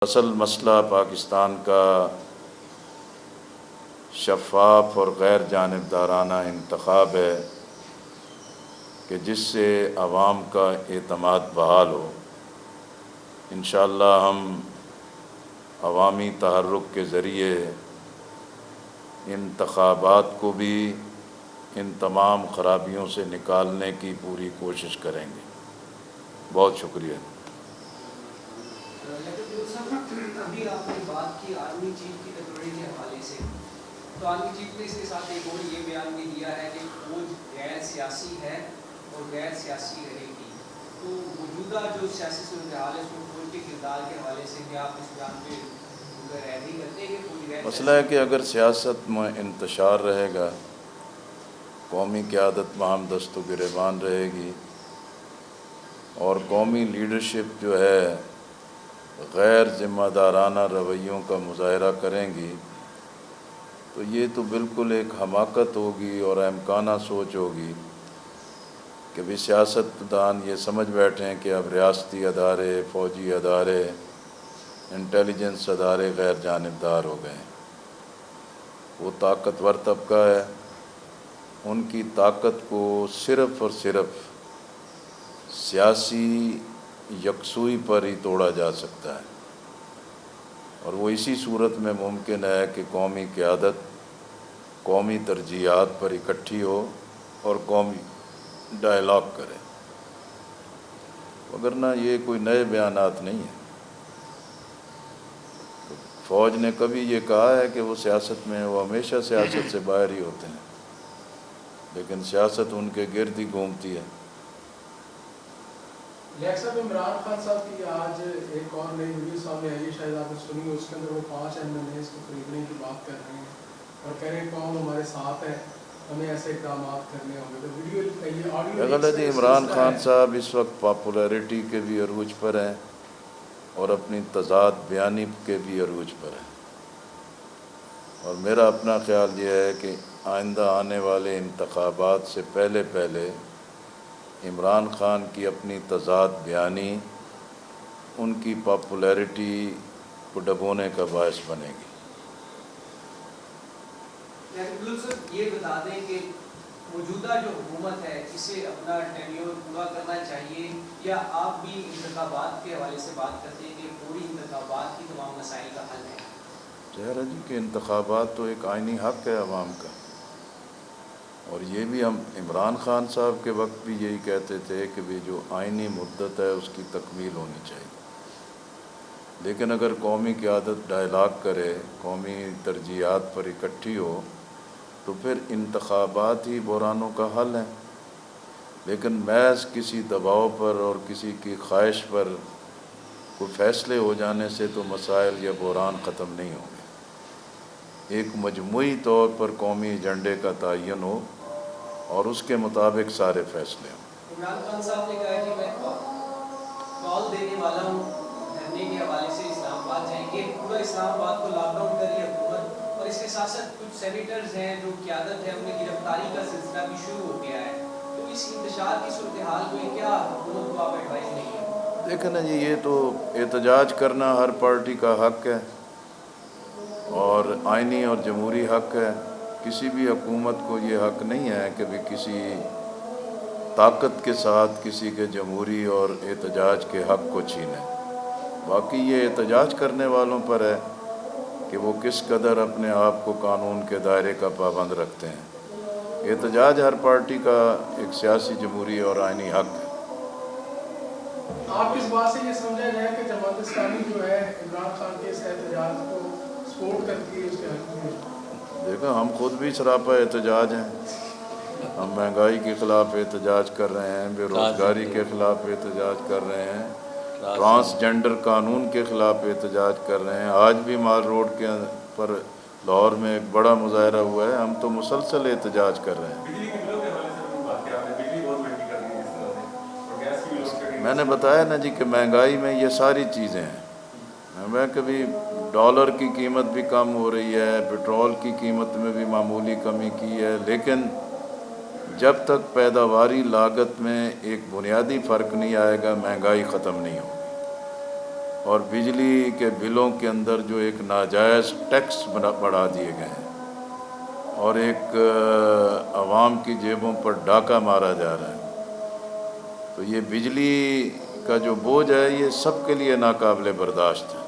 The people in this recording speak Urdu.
اصل مسئلہ پاکستان کا شفاف اور غیر جانبدارانہ انتخاب ہے کہ جس سے عوام کا اعتماد بحال ہو۔ انشاءاللہ ہم عوامی تحرک کے ذریعے انتخابات کو بھی ان تمام خرابیوں سے نکالنے کی پوری کوشش کریں گے۔ بہت شکریہ۔ ابھی آپ نے بات کی آرمی چیف کی تقرری کے حوالے سے، تو آرمی چیف نے اس کے ساتھ ایک اور یہ بیان بھی دیا ہے کہ فوج غیر سیاسی ہے اور غیر سیاسی رہے گی۔ تو موجودہ جو سیاسی صورتحال ہے اس میں فوج کے کردار کے حوالے سے کیا آپ اس بیان پہ رہنی کرتے ہیں کہ فوج غیر مسئلہ ہے کہ اگر سیاست میں انتشار رہے گا، قومی قیادت مہم دست و گریبان رہے گی اور قومی لیڈرشپ جو ہے غیر ذمہ دارانہ رویوں کا مظاہرہ کریں گی، تو یہ تو بالکل ایک حماقت ہوگی اور احمقانہ سوچ ہوگی کہ بھی سیاستدان یہ سمجھ بیٹھے ہیں کہ اب ریاستی ادارے، فوجی ادارے، انٹیلیجنس ادارے غیر جانبدار ہو گئے ہیں۔ وہ طاقتور طبقہ ہے، ان کی طاقت کو صرف اور صرف سیاسی یکسوئی پر ہی توڑا جا سکتا ہے، اور وہ اسی صورت میں ممکن ہے کہ قومی قیادت قومی ترجیحات پر اکٹھی ہو اور قومی ڈائلاگ کرے، وگرنہ یہ کوئی نئے بیانات نہیں ہیں۔ فوج نے کبھی یہ کہا ہے کہ وہ سیاست میں، وہ ہمیشہ سیاست سے باہر ہی ہوتے ہیں، لیکن سیاست ان کے گرد ہی گھومتی ہے۔ لیکن صاحب عمران خان صاحب کی آج ایک اور نئی ویڈیو سامنے آئی ہے، شاید آپ نے سنی ہو، اس کے اندر وہ 5 MLAs کو خریدنے کی بات کر رہے ہیں اور کہہ رہے ہیں قوم ہمارے ساتھ ہے، ہمیں ایسے اقدامات کرنے ہوں گے۔ تو ویڈیو یہ آڈیو غلط جی، عمران خان صاحب اس وقت پاپولیرٹی کے بھی عروج پر ہیں اور اپنی تضاد بیانی کے بھی عروج پر ہیں، اور میرا اپنا خیال یہ ہے کہ آئندہ آنے والے انتخابات سے پہلے عمران خان کی اپنی تضاد بیانی ان کی پاپولیرٹی کو ڈبونے کا باعث بنے گی۔ یہ بتا دیں کہ موجودہ جو حکومت ہے اسے اپنا ٹینیور پورا کرنا چاہیے، یا آپ بھی انتخابات کے حوالے سے بات کرتے ہیں کہ پوری انتخابات کی تمام مسائل کا حل ہے؟ ظاہر ہے جی کہ انتخابات تو ایک آئینی حق ہے عوام کا، اور یہ بھی ہم عمران خان صاحب کے وقت بھی یہی کہتے تھے کہ بھی جو آئینی مدت ہے اس کی تکمیل ہونی چاہیے، لیکن اگر قومی قیادت ڈائلاگ کرے، قومی ترجیحات پر اکٹھی ہو، تو پھر انتخابات ہی بحرانوں کا حل ہے۔ لیکن محض کسی دباؤ پر اور کسی کی خواہش پر کوئی فیصلے ہو جانے سے تو مسائل یا بحران ختم نہیں ہوں گے۔ ایک مجموعی طور پر قومی ایجنڈے کا تعین ہو اور اس کے مطابق سارے فیصلے ہوں۔ عمران خان صاحب نے کہا کہ میں کال دینے والا ہوں دھرنے کے حوالے سے اسلام آباد جائیں گے، پورا اسلام آباد کو لاک ڈاؤن کر رہی ہے حکومت، اور اس کے ساتھ ساتھ کچھ سینیٹرز ہیں جو قیادت ہے انہیں گرفتاری کا سلسلہ بھی شروع ہو گیا ہے۔ تو اس انتشار کی صورتحال میں کیا حکومت کو آپ ایڈوائز دیں گے؟ دیکھیں نا جی، یہ تو احتجاج کرنا ہر پارٹی کا حق ہے اور آئینی اور جمہوری حق ہے۔ کسی بھی حکومت کو یہ حق نہیں ہے کہ بھی کسی طاقت کے ساتھ کسی کے جمہوری اور احتجاج کے حق کو چھینے۔ باقی یہ احتجاج کرنے والوں پر ہے کہ وہ کس قدر اپنے آپ کو قانون کے دائرے کا پابند رکھتے ہیں۔ احتجاج ہر پارٹی کا ایک سیاسی، جمہوری اور آئینی حق ہے۔ آپ کس بات سے یہ سمجھا جائے کہ جماعت اسلامی جو ہے عمران خان کے اس احتجاج کو سپورٹ کرتی ہے اس کے حق میں؟ دیکھو، ہم خود بھی سراپا احتجاج ہیں۔ ہم مہنگائی کے خلاف احتجاج کر رہے ہیں، بے روزگاری کے خلاف احتجاج کر رہے ہیں، ٹرانسجنڈر قانون کے خلاف احتجاج کر رہے ہیں۔ آج بھی مال روڈ کے پر لاہور میں ایک بڑا مظاہرہ ہوا ہے۔ ہم تو مسلسل احتجاج کر رہے ہیں۔ میں نے بتایا نا جی کہ مہنگائی میں یہ ساری چیزیں ہیں۔ میں کبھی ڈالر کی قیمت بھی کم ہو رہی ہے، پٹرول کی قیمت میں بھی معمولی کمی کی ہے، لیکن جب تک پیداواری لاگت میں ایک بنیادی فرق نہیں آئے گا، مہنگائی ختم نہیں ہوگی۔ اور بجلی کے بلوں کے اندر جو ایک ناجائز ٹیکس بڑھا دیے گئے ہیں اور ایک عوام کی جیبوں پر ڈاکہ مارا جا رہا ہے، تو یہ بجلی کا جو بوجھ ہے یہ سب کے لیے ناقابل برداشت ہے۔